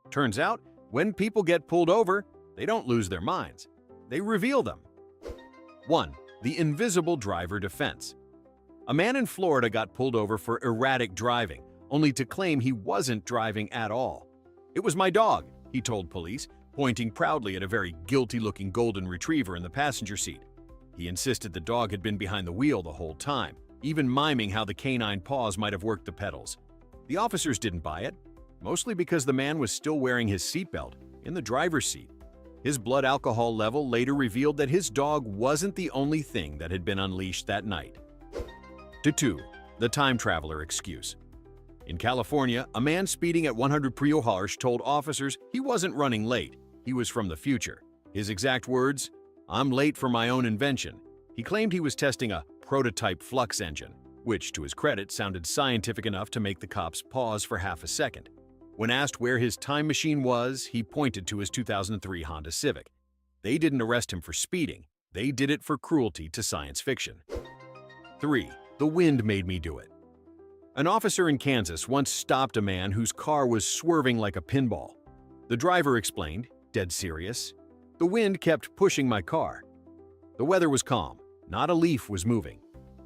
Turns out, when people get pulled over, they don't lose their minds. They reveal them. 1. The invisible driver defense. A man in Florida got pulled over for erratic driving, only to claim he wasn't driving at all. "It was my dog," he told police, pointing proudly at a very guilty-looking golden retriever in the passenger seat. He insisted the dog had been behind the wheel the whole time, even miming how the canine paws might have worked the pedals. The officers didn't buy it, mostly because the man was still wearing his seatbelt in the driver's seat. His blood alcohol level later revealed that his dog wasn't the only thing that had been unleashed that night. 2. The time traveler excuse. In California, a man speeding at 100 Prioharsh told officers he wasn't running late, he was from the future. His exact words, "I'm late for my own invention." He claimed he was testing a prototype flux engine, which, to his credit, sounded scientific enough to make the cops pause for half a second. When asked where his time machine was, he pointed to his 2003 Honda Civic. They didn't arrest him for speeding, they did it for cruelty to science fiction. 3. The wind made me do it. An officer in Kansas once stopped a man whose car was swerving like a pinball. The driver explained, dead serious, "The wind kept pushing my car." The weather was calm, not a leaf was moving.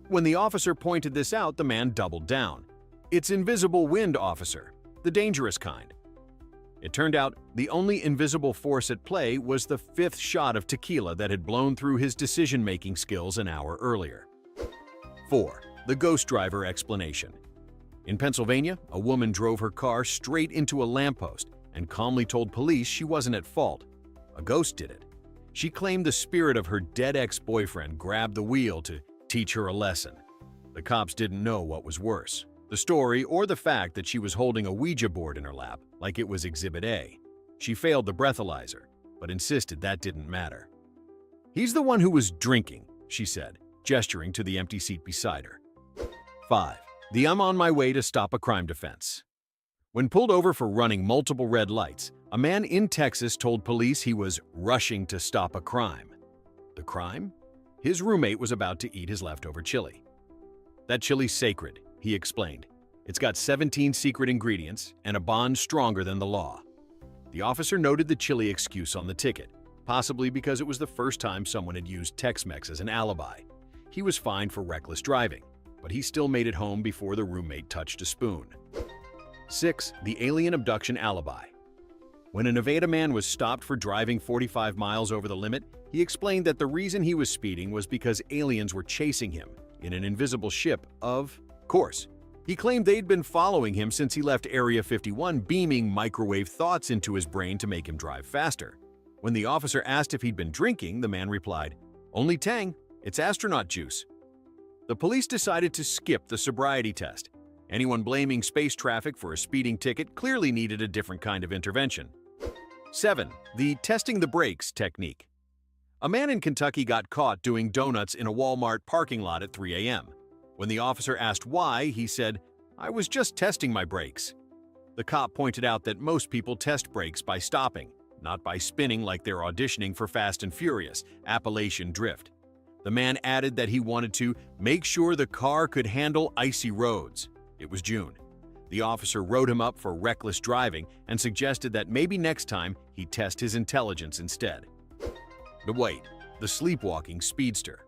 When the officer pointed this out, the man doubled down. "It's invisible wind, officer, the dangerous kind." It turned out the only invisible force at play was the 5th shot of tequila that had blown through his decision-making skills an hour earlier. 4. The ghost driver explanation. In Pennsylvania, a woman drove her car straight into a lamppost and calmly told police she wasn't at fault. A ghost did it. She claimed the spirit of her dead ex-boyfriend grabbed the wheel to teach her a lesson. The cops didn't know what was worse, the story or the fact that she was holding a Ouija board in her lap like it was Exhibit A. She failed the breathalyzer, but insisted that didn't matter. "He's the one who was drinking," she said, gesturing to the empty seat beside her. 5. The "I'm on my way to stop a crime" defense. When pulled over for running multiple red lights, a man in Texas told police he was rushing to stop a crime. The crime? His roommate was about to eat his leftover chili. "That chili's sacred," he explained. "It's got 17 secret ingredients and a bond stronger than the law." The officer noted the chili excuse on the ticket, possibly because it was the first time someone had used Tex-Mex as an alibi. He was fined for reckless driving, but he still made it home before the roommate touched a spoon. 6. The alien abduction alibi. When a Nevada man was stopped for driving 45 miles over the limit, he explained that the reason he was speeding was because aliens were chasing him in an invisible ship of course. He claimed they'd been following him since he left Area 51, beaming microwave thoughts into his brain to make him drive faster. When the officer asked if he'd been drinking, the man replied, "Only Tang, it's astronaut juice." The police decided to skip the sobriety test. Anyone blaming space traffic for a speeding ticket clearly needed a different kind of intervention. 7. The testing the brakes technique. A man in Kentucky got caught doing donuts in a Walmart parking lot at 3 a.m. When the officer asked why, he said, "I was just testing my brakes." The cop pointed out that most people test brakes by stopping, not by spinning like they're auditioning for Fast and Furious, Appalachian Drift. The man added that he wanted to make sure the car could handle icy roads. It was June. The officer wrote him up for reckless driving and suggested that maybe next time he test his intelligence instead. But wait, the sleepwalking speedster.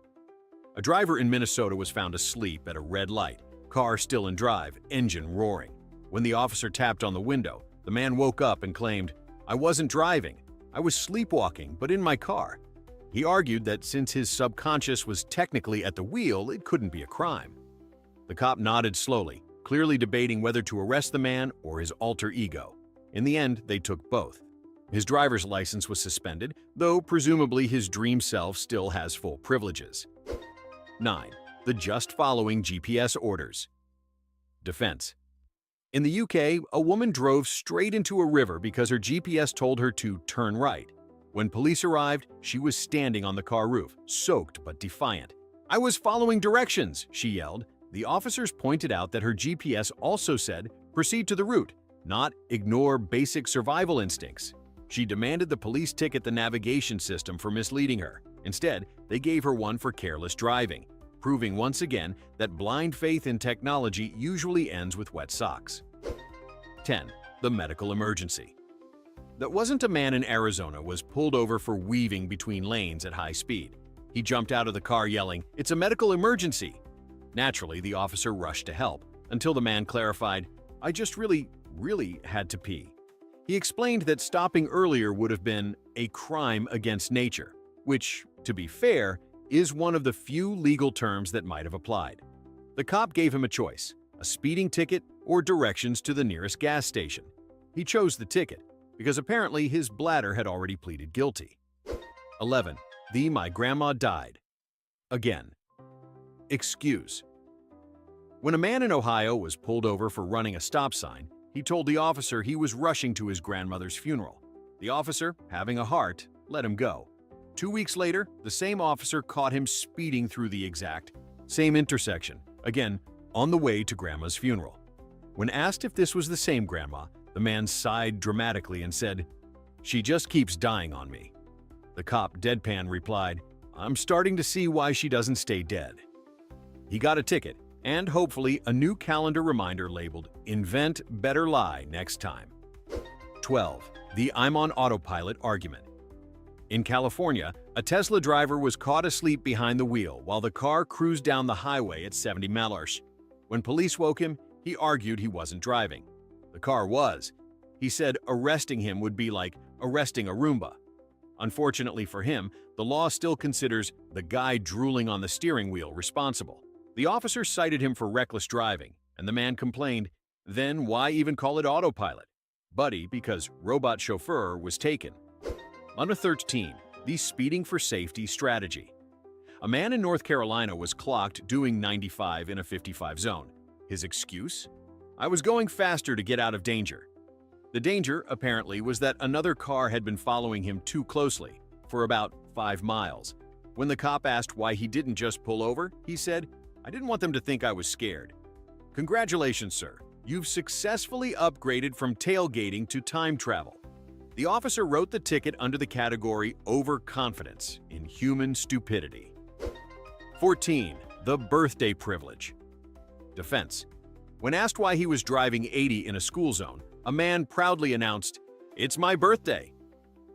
A driver in Minnesota was found asleep at a red light, car still in drive, engine roaring. When the officer tapped on the window, the man woke up and claimed, "I wasn't driving. I was sleepwalking, but in my car." He argued that since his subconscious was technically at the wheel, it couldn't be a crime. The cop nodded slowly, clearly debating whether to arrest the man or his alter ego. In the end, they took both. His driver's license was suspended, though presumably his dream self still has full privileges. 9. The just following GPS orders. Defense. In the UK, a woman drove straight into a river because her GPS told her to turn right. When police arrived, she was standing on the car roof, soaked but defiant. "I was following directions," she yelled. The officers pointed out that her GPS also said, "Proceed to the route," not "ignore basic survival instincts." She demanded the police ticket the navigation system for misleading her. Instead, they gave her one for careless driving, proving once again that blind faith in technology usually ends with wet socks. 10. The medical emergency. That wasn't a man in Arizona was pulled over for weaving between lanes at high speed. He jumped out of the car yelling, "It's a medical emergency!" Naturally, the officer rushed to help, until the man clarified, "I just really had to pee." He explained that stopping earlier would have been a crime against nature, which, to be fair, is one of the few legal terms that might have applied. The cop gave him a choice, a speeding ticket or directions to the nearest gas station. He chose the ticket, because apparently his bladder had already pleaded guilty. 11. My grandma died. Again. Excuse. When a man in Ohio was pulled over for running a stop sign, he told the officer he was rushing to his grandmother's funeral. The officer, having a heart, let him go. 2 weeks later, the same officer caught him speeding through the exact same intersection, again, on the way to grandma's funeral. When asked if this was the same grandma, the man sighed dramatically and said, "She just keeps dying on me." The cop deadpan replied, "I'm starting to see why she doesn't stay dead." He got a ticket, and hopefully a new calendar reminder labeled "Invent Better Lie Next Time." 12. The "I'm on autopilot" argument. In California, a Tesla driver was caught asleep behind the wheel while the car cruised down the highway at 70 miles. When police woke him, he argued he wasn't driving. The car was. He said arresting him would be like arresting a Roomba. Unfortunately for him, the law still considers the guy drooling on the steering wheel responsible. The officer cited him for reckless driving, and the man complained, "Then why even call it autopilot?" Buddy, because robot chauffeur was taken. Under 13, the speeding for safety strategy. A man in North Carolina was clocked doing 95 in a 55 zone. His excuse? "I was going faster to get out of danger." The danger, apparently, was that another car had been following him too closely, for about 5 miles. When the cop asked why he didn't just pull over, he said, "I didn't want them to think I was scared." Congratulations, sir. You've successfully upgraded from tailgating to time travel. The officer wrote the ticket under the category overconfidence in human stupidity. 14. The birthday privilege. Defense. When asked why he was driving 80 in a school zone, a man proudly announced, "It's my birthday."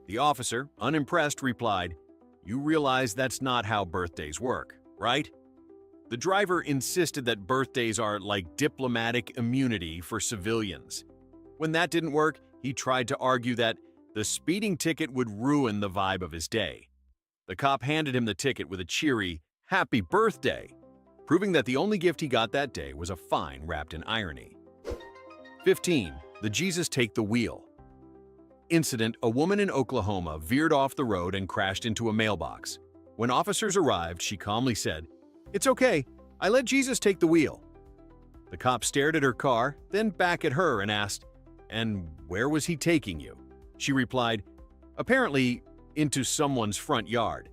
The officer, unimpressed, replied, "You realize that's not how birthdays work, right?" The driver insisted that birthdays are like diplomatic immunity for civilians. When that didn't work, he tried to argue that the speeding ticket would ruin the vibe of his day. The cop handed him the ticket with a cheery, "Happy birthday," proving that the only gift he got that day was a fine wrapped in irony. 15. The Jesus take the wheel. Incident: a woman in Oklahoma veered off the road and crashed into a mailbox. When officers arrived, she calmly said, "It's okay, I let Jesus take the wheel." The cop stared at her car, then back at her and asked, "And where was he taking you?" She replied, "Apparently, into someone's front yard."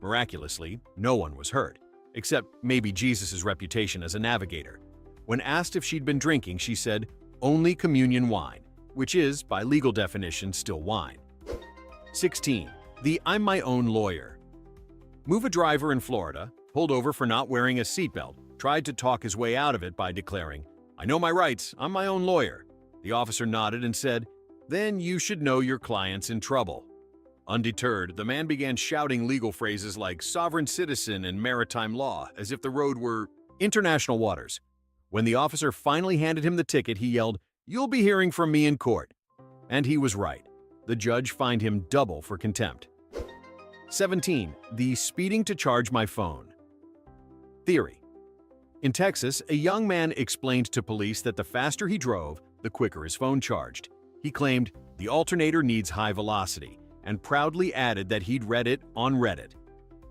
Miraculously, no one was hurt, except maybe Jesus' reputation as a navigator. When asked if she'd been drinking, she said, "Only communion wine," which is, by legal definition, still wine. 16. The "I'm my own lawyer." A driver in Florida, pulled over for not wearing a seatbelt, tried to talk his way out of it by declaring, "I know my rights, I'm my own lawyer." The officer nodded and said, "Then you should know your client's in trouble." Undeterred, the man began shouting legal phrases like sovereign citizen and maritime law, as if the road were international waters. When the officer finally handed him the ticket, he yelled, "You'll be hearing from me in court." And he was right. The judge fined him double for contempt. 17. The speeding to charge my phone. Theory. In Texas, a young man explained to police that the faster he drove, the quicker his phone charged. He claimed, "The alternator needs high velocity," and proudly added that he'd read it on Reddit.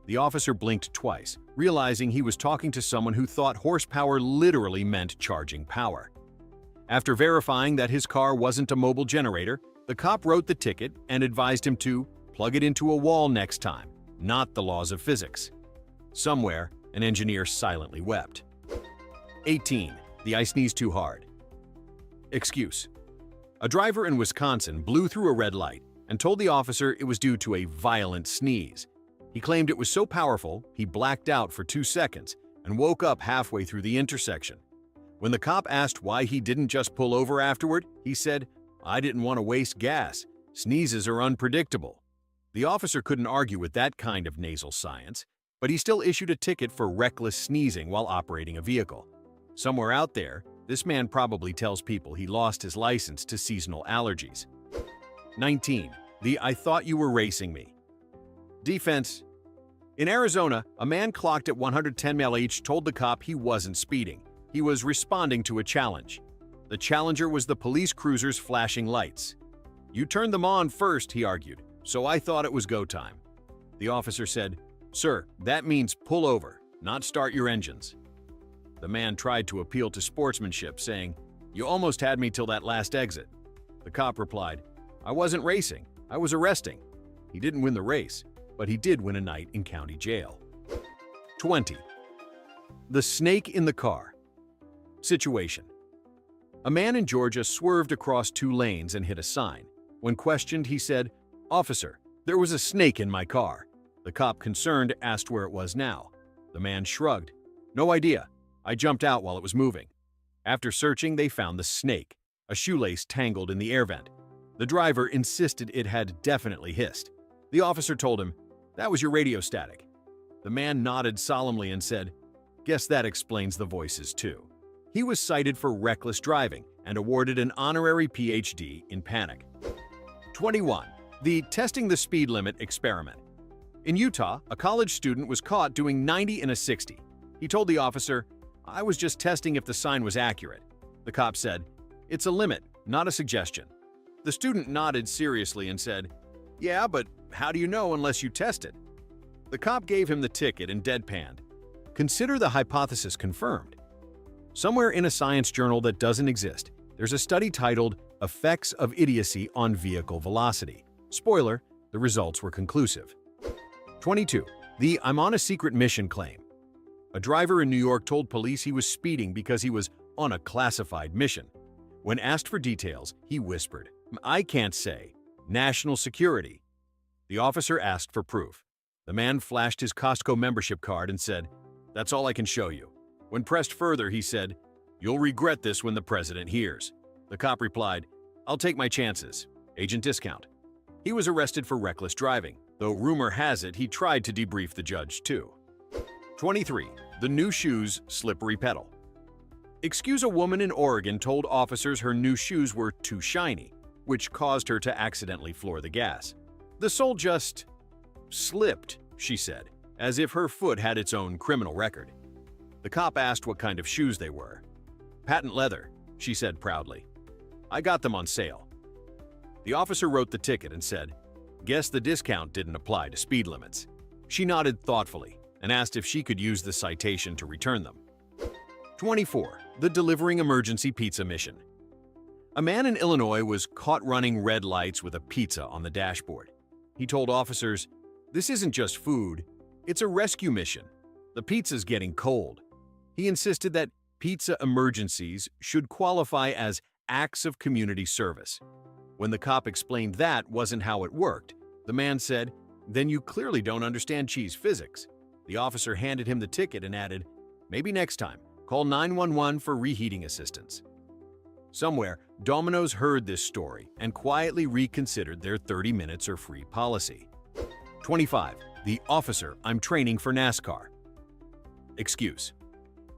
The officer blinked twice, realizing he was talking to someone who thought horsepower literally meant charging power. After verifying that his car wasn't a mobile generator, the cop wrote the ticket and advised him to plug it into a wall next time, not the laws of physics. Somewhere, an engineer silently wept. 18. I sneezed too hard. Excuse. A driver in Wisconsin blew through a red light and told the officer it was due to a violent sneeze. He claimed it was so powerful, he blacked out for 2 seconds and woke up halfway through the intersection. When the cop asked why he didn't just pull over afterward, he said, "I didn't want to waste gas. Sneezes are unpredictable. The officer couldn't argue with that kind of nasal science, but he still issued a ticket for reckless sneezing while operating a vehicle. Somewhere out there, this man probably tells people he lost his license to seasonal allergies. 19. The "I thought you were racing me." Defense. In Arizona, a man clocked at 110 mph told the cop he wasn't speeding. He was responding to a challenge. The challenger was the police cruiser's flashing lights. "You turned them on first," he argued, "so I thought it was go time." The officer said, "Sir, that means pull over, not start your engines." The man tried to appeal to sportsmanship, saying, "You almost had me till that last exit." The cop replied, "I wasn't racing, I was arresting." He didn't win the race, but he did win a night in county jail. 20. The snake in the car. Situation. A man in Georgia swerved across 2 lanes and hit a sign. When questioned, he said, "Officer, there was a snake in my car." The cop, concerned, asked where it was now. The man shrugged. "No idea. I jumped out while it was moving." After searching, they found the snake, a shoelace tangled in the air vent. The driver insisted it had definitely hissed. The officer told him, "That was your radio static." The man nodded solemnly and said, "Guess that explains the voices too." He was cited for reckless driving and awarded an honorary PhD in panic. 21. The testing the speed limit experiment. In Utah, a college student was caught doing 90 in a 60. He told the officer, "I was just testing if the sign was accurate." The cop said, "It's a limit, not a suggestion." The student nodded seriously and said, "Yeah, but how do you know unless you test it?" The cop gave him the ticket and deadpanned, "Consider the hypothesis confirmed." Somewhere in a science journal that doesn't exist, there's a study titled "Effects of Idiocy on Vehicle Velocity." Spoiler, the results were conclusive. 22. The "I'm on a secret mission" claim. A driver in New York told police he was speeding because he was on a classified mission. When asked for details, he whispered, "I can't say. National security." The officer asked for proof. The man flashed his Costco membership card and said, "That's all I can show you." When pressed further, he said, "You'll regret this when the president hears." The cop replied, "I'll take my chances. Agent discount." He was arrested for reckless driving, though rumor has it he tried to debrief the judge too. 23. The new shoes slippery pedal. Excuse a woman in Oregon told officers her new shoes were too shiny, which caused her to accidentally floor the gas. "The sole just slipped," she said, as if her foot had its own criminal record. The cop asked what kind of shoes they were. "Patent leather," she said proudly. "I got them on sale." The officer wrote the ticket and said, "Guess the discount didn't apply to speed limits." She nodded thoughtfully and asked if she could use the citation to return them. 24. The delivering emergency pizza mission. A man in Illinois was caught running red lights with a pizza on the dashboard. He told officers, "This isn't just food, it's a rescue mission. The pizza's getting cold." He insisted that pizza emergencies should qualify as acts of community service. When the cop explained that wasn't how it worked, the man said, "Then you clearly don't understand cheese physics." The officer handed him the ticket and added, "Maybe next time, call 911 for reheating assistance." Somewhere, Domino's heard this story and quietly reconsidered their 30 minutes or free policy. 25. The officer, "I'm training for NASCAR." Excuse.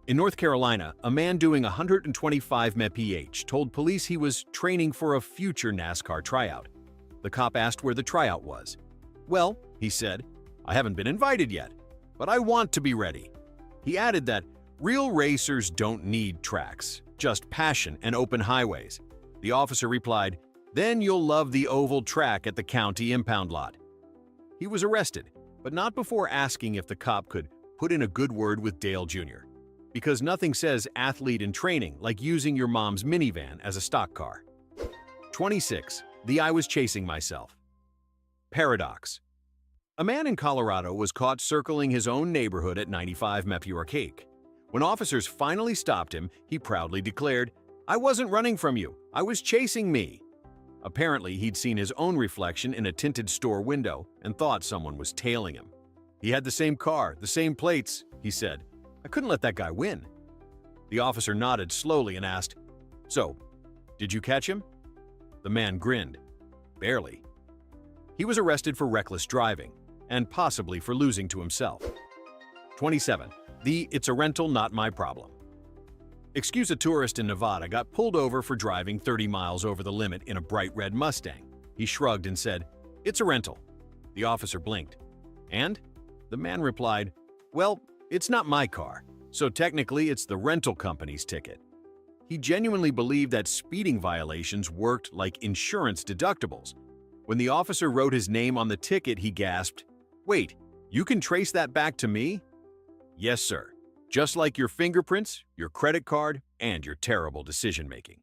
In North Carolina, a man doing 125 mph told police he was training for a future NASCAR tryout. The cop asked where the tryout was. "Well," he said, "I haven't been invited yet, but I want to be ready." He added that real racers don't need tracks, just passion and open highways. The officer replied, "Then you'll love the oval track at the county impound lot." He was arrested, but not before asking if the cop could put in a good word with Dale Jr., because nothing says athlete in training like using your mom's minivan as a stock car. 26. The "I was chasing myself." Paradox. A man in Colorado was caught circling his own neighborhood at 95 mph. When officers finally stopped him, he proudly declared, "I wasn't running from you, I was chasing me." Apparently, he'd seen his own reflection in a tinted store window and thought someone was tailing him. "He had the same car, the same plates," he said. "I couldn't let that guy win." The officer nodded slowly and asked, "So, did you catch him?" The man grinned. Barely. He was arrested for reckless driving, and possibly for losing to himself. 27. The "it's a rental, not my problem." Excuse: a tourist in Nevada got pulled over for driving 30 miles over the limit in a bright red Mustang. He shrugged and said, "It's a rental." The officer blinked. "And?" The man replied, "Well, it's not my car, so technically it's the rental company's ticket." He genuinely believed that speeding violations worked like insurance deductibles. When the officer wrote his name on the ticket, he gasped, "Wait, you can trace that back to me?" "Yes, sir. Just like your fingerprints, your credit card, and your terrible decision-making."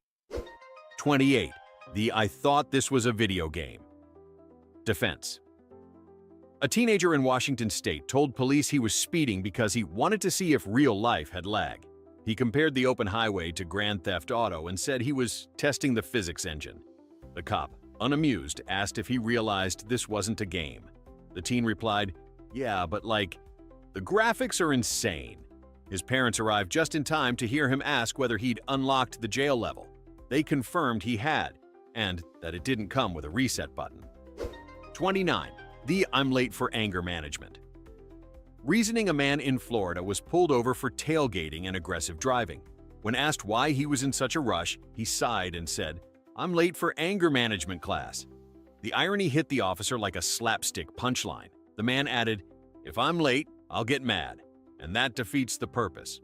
28. The "I thought this was a video game." Defense. A teenager in Washington state told police he was speeding because he wanted to see if real life had lag. He compared the open highway to Grand Theft Auto and said he was testing the physics engine. The cop, unamused, asked if he realized this wasn't a game. The teen replied, "Yeah, but the graphics are insane." His parents arrived just in time to hear him ask whether he'd unlocked the jail level. They confirmed he had, and that it didn't come with a reset button. 29. The "I'm late for anger management." Reasoning: a man in Florida was pulled over for tailgating and aggressive driving. When asked why he was in such a rush, he sighed and said, "I'm late for anger management class." The irony hit the officer like a slapstick punchline. The man added, "If I'm late, I'll get mad, and that defeats the purpose."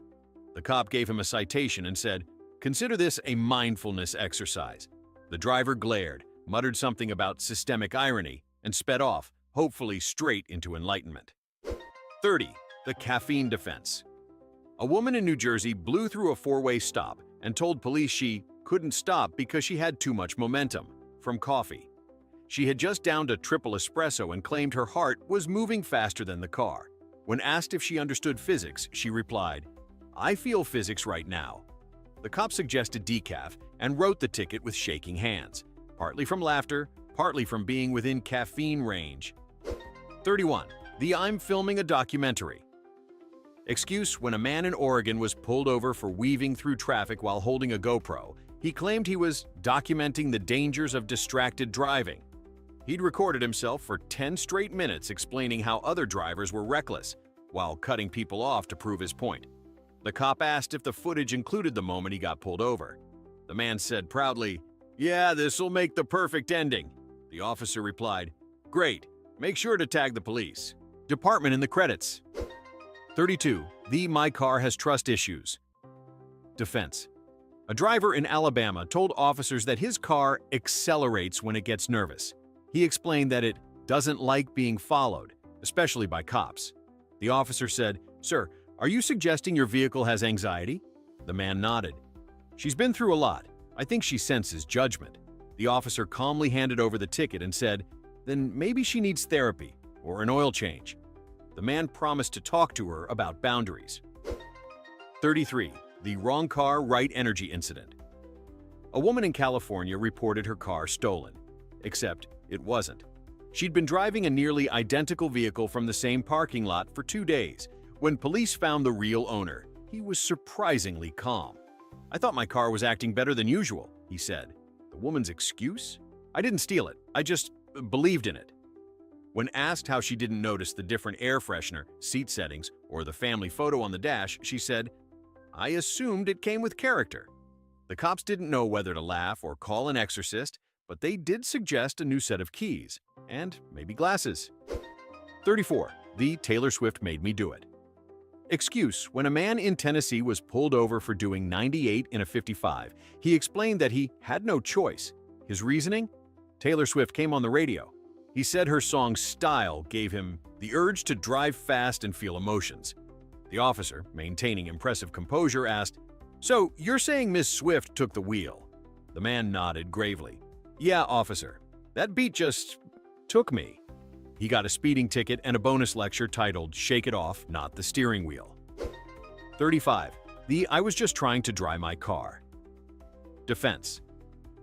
The cop gave him a citation and said, "Consider this a mindfulness exercise." The driver glared, muttered something about systemic irony, and sped off, hopefully straight into enlightenment. 30. The caffeine defense. A woman in New Jersey blew through a four-way stop and told police she couldn't stop because she had too much momentum from coffee. She had just downed a triple espresso and claimed her heart was moving faster than the car. When asked if she understood physics, she replied, "I feel physics right now." The cop suggested decaf and wrote the ticket with shaking hands, partly from laughter, partly from being within caffeine range. 31. The "I'm filming a documentary." Excuse: when a man in Oregon was pulled over for weaving through traffic while holding a GoPro, he claimed he was documenting the dangers of distracted driving. He'd recorded himself for 10 straight minutes explaining how other drivers were reckless, while cutting people off to prove his point. The cop asked if the footage included the moment he got pulled over. The man said proudly, "Yeah, this'll make the perfect ending." The officer replied, "Great, make sure to tag the police department in the credits." 32. The "my car has trust issues." Defense. A driver in Alabama told officers that his car accelerates when it gets nervous. He explained that it doesn't like being followed, especially by cops. The officer said, "Sir, are you suggesting your vehicle has anxiety?" The man nodded. "She's been through a lot. I think she senses judgment." The officer calmly handed over the ticket and said, "Then maybe she needs therapy or an oil change." The man promised to talk to her about boundaries. 33. The "wrong car, right energy" incident. A woman in California reported her car stolen, except it wasn't. She'd been driving a nearly identical vehicle from the same parking lot for 2 days. When police found the real owner, he was surprisingly calm. "I thought my car was acting better than usual," he said. The woman's excuse? "I didn't steal it. I just believed in it." When asked how she didn't notice the different air freshener, seat settings, or the family photo on the dash, she said, "I assumed it came with character." The cops didn't know whether to laugh or call an exorcist, but they did suggest a new set of keys, and maybe glasses. 34. The "Taylor Swift made me do it." Excuse: when a man in Tennessee was pulled over for doing 98 in a 55, he explained that he had no choice. His reasoning? Taylor Swift came on the radio. He said her song "Style" gave him the urge to drive fast and feel emotions. The officer, maintaining impressive composure, asked, "So you're saying Miss Swift took the wheel?" The man nodded gravely. "Yeah, officer. That beat just took me." He got a speeding ticket and a bonus lecture titled "Shake It Off, Not the Steering Wheel." 35. The "I was just trying to dry my car." Defense.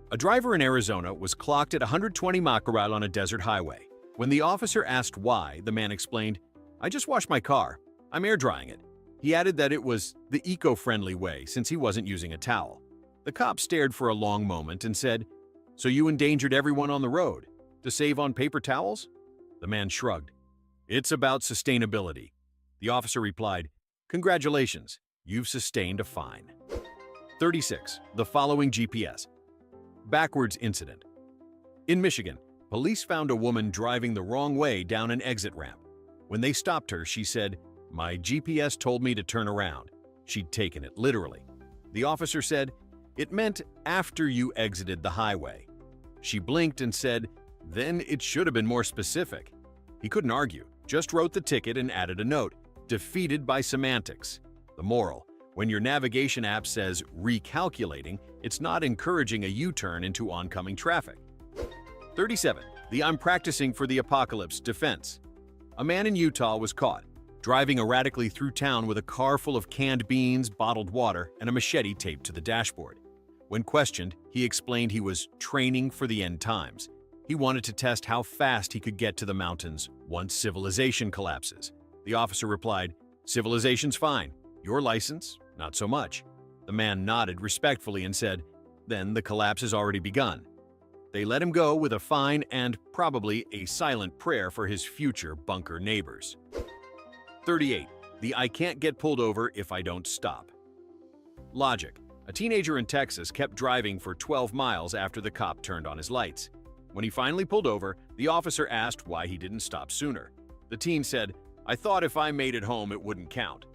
A driver in Arizona was clocked at 120 mph on a desert highway. When the officer asked why, the man explained, "I just washed my car. I'm air drying it." He added that it was the eco-friendly way since he wasn't using a towel. The cop stared for a long moment and said, "So you endangered everyone on the road?" To save on paper towels? The man shrugged. It's about sustainability. The officer replied, Congratulations, you've sustained a fine. 36. The following GPS. Backwards incident. In Michigan, police found a woman driving the wrong way down an exit ramp. When they stopped her, she said, My GPS told me to turn around. She'd taken it literally. The officer said, It meant after you exited the highway. She blinked and said, Then it should have been more specific. He couldn't argue, just wrote the ticket and added a note, defeated by semantics. The moral, when your navigation app says recalculating, it's not encouraging a U-turn into oncoming traffic. 37. The I'm practicing for the apocalypse defense. A man in Utah was caught, driving erratically through town with a car full of canned beans, bottled water, and a machete taped to the dashboard. When questioned, he explained he was training for the end times. He wanted to test how fast he could get to the mountains once civilization collapses. The officer replied, Civilization's fine. Your license, not so much. The man nodded respectfully and said, Then the collapse has already begun. They let him go with a fine and probably a silent prayer for his future bunker neighbors. 38. The I can't get pulled over if I don't stop. Logic. A teenager in Texas kept driving for 12 miles after the cop turned on his lights. When he finally pulled over, the officer asked why he didn't stop sooner. The teen said, I thought if I made it home it wouldn't count.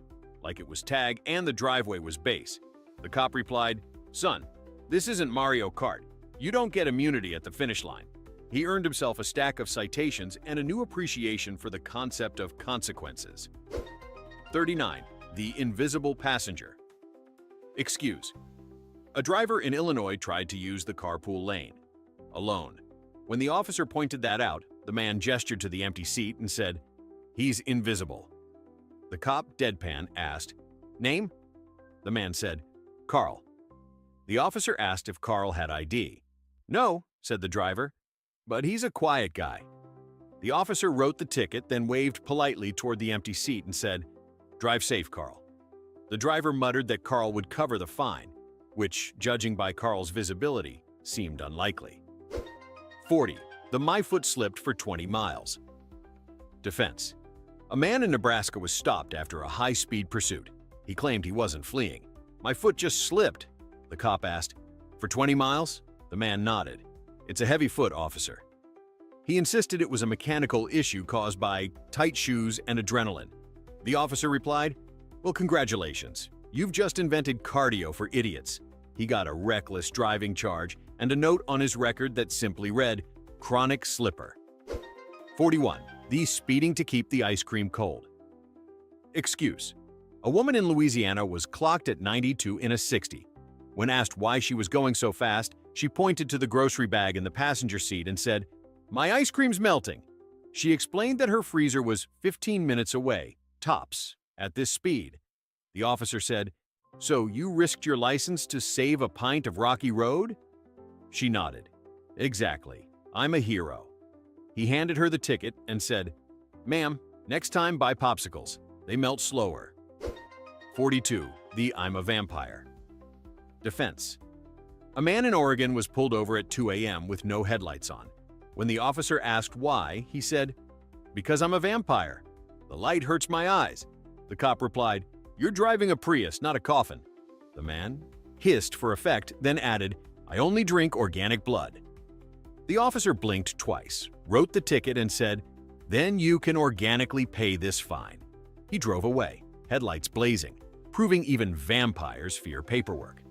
Like it was tag and the driveway was base. The cop replied, Son, this isn't Mario Kart. You don't get immunity at the finish line. He earned himself a stack of citations and a new appreciation for the concept of consequences. 39. The invisible passenger. Excuse. A driver in Illinois tried to use the carpool lane. Alone. When the officer pointed that out, the man gestured to the empty seat and said, He's invisible. The cop, deadpan, asked, Name? The man said, Carl. The officer asked if Carl had ID. No, said the driver, but he's a quiet guy. The officer wrote the ticket, then waved politely toward the empty seat and said, Drive safe, Carl. The driver muttered that Carl would cover the fine, which, judging by Carl's visibility, seemed unlikely. 40. The My Foot Slipped for 20 miles. Defense. A man in Nebraska was stopped after a high-speed pursuit. He claimed he wasn't fleeing. My foot just slipped. The cop asked, For 20 miles? The man nodded. It's a heavy foot, officer. He insisted it was a mechanical issue caused by tight shoes and adrenaline. The officer replied, Well, congratulations. You've just invented cardio for idiots. He got a reckless driving charge and a note on his record that simply read, Chronic Slipper. 41. The speeding to keep the ice cream cold. Excuse. A woman in Louisiana was clocked at 92 in a 60. When asked why she was going so fast, she pointed to the grocery bag in the passenger seat and said, My ice cream's melting. She explained that her freezer was 15 minutes away, tops, at this speed. The officer said, So you risked your license to save a pint of Rocky Road? She nodded. Exactly. I'm a hero. He handed her the ticket and said, Ma'am, next time buy popsicles. They melt slower. 42. The I'm a vampire. Defense. A man in Oregon was pulled over at 2 a.m. with no headlights on. When the officer asked why, he said, Because I'm a vampire. The light hurts my eyes. The cop replied, You're driving a Prius, not a coffin. The man hissed for effect, then added, I only drink organic blood. The officer blinked twice, wrote the ticket and said, Then you can organically pay this fine. He drove away, headlights blazing, proving even vampires fear paperwork.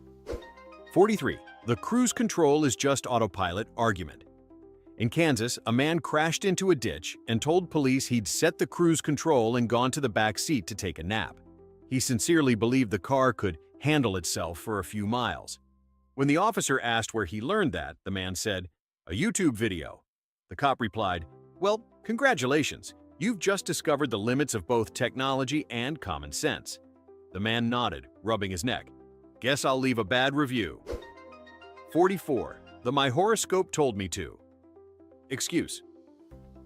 43. The cruise control is just autopilot argument. In Kansas, a man crashed into a ditch and told police he'd set the cruise control and gone to the back seat to take a nap. He sincerely believed the car could handle itself for a few miles. When the officer asked where he learned that, the man said, A YouTube video. The cop replied, Well, congratulations. You've just discovered the limits of both technology and common sense. The man nodded, rubbing his neck. Guess I'll leave a bad review. 44. The My Horoscope Told Me To. Excuse.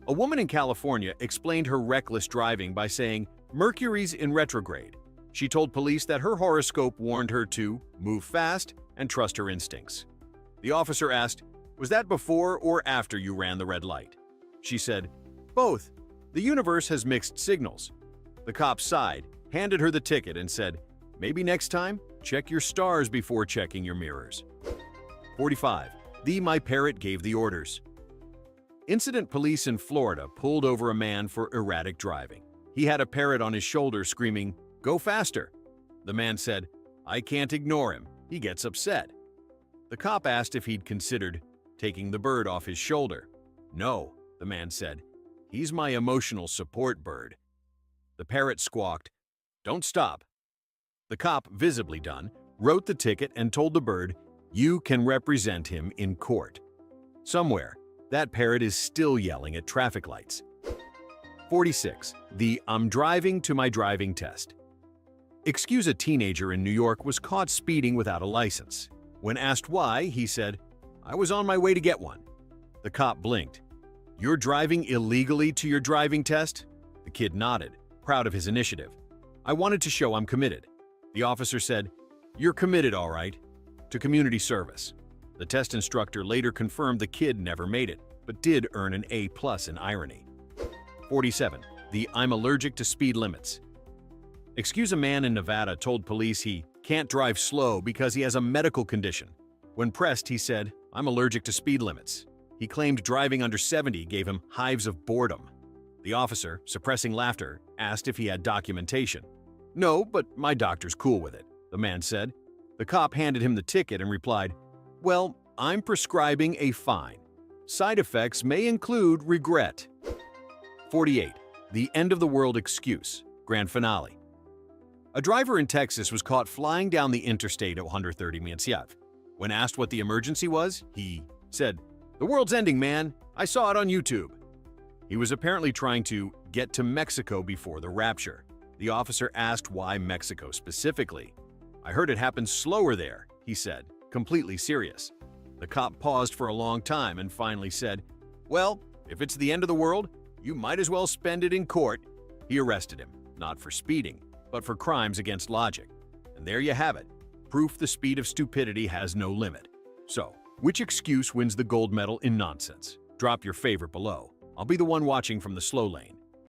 A woman in California explained her reckless driving by saying, Mercury's in retrograde. She told police that her horoscope warned her to move fast and trust her instincts. The officer asked, Was that before or after you ran the red light? She said, "Both. The universe has mixed signals." The cop sighed, handed her the ticket, and said, "Maybe next time, check your stars before checking your mirrors." 45. My parrot gave the orders. Incident police in Florida pulled over a man for erratic driving. He had a parrot on his shoulder screaming, "Go faster!" The man said, "I can't ignore him. He gets upset." The cop asked if he'd considered taking the bird off his shoulder. "No," the man said. "He's my emotional support bird." The parrot squawked, "Don't stop." The cop, visibly done, wrote the ticket and told the bird, "You can represent him in court." Somewhere, that parrot is still yelling at traffic lights. 46. I'm driving to my driving test. Excuse a teenager in New York was caught speeding without a license. When asked why, he said, "I was on my way to get one." The cop blinked. "You're driving illegally to your driving test?" The kid nodded, proud of his initiative. "I wanted to show I'm committed." The officer said, "You're committed, all right, to community service." The test instructor later confirmed the kid never made it, but did earn an A+ in irony. 47. I'm allergic to speed limits. Excuse a man in Nevada told police he can't drive slow because he has a medical condition. When pressed, he said, "I'm allergic to speed limits." He claimed driving under 70 gave him hives of boredom. The officer, suppressing laughter, asked if he had documentation. "No, but my doctor's cool with it," the man said. The cop handed him the ticket and replied, "Well, I'm prescribing a fine. Side effects may include regret." 48. The end of the world excuse, grand finale. A driver in Texas was caught flying down the interstate at 130 miles. When asked what the emergency was, he said, "The world's ending, man. I saw it on YouTube." He was apparently trying to get to Mexico before the rapture. The officer asked why Mexico specifically. "I heard it happens slower there," he said, completely serious. The cop paused for a long time and finally said, "Well, if it's the end of the world, you might as well spend it in court." He arrested him, not for speeding, but for crimes against logic. And there you have it, proof the speed of stupidity has no limit. So, which excuse wins the gold medal in nonsense? Drop your favorite below. I'll be the one watching from the slow lane.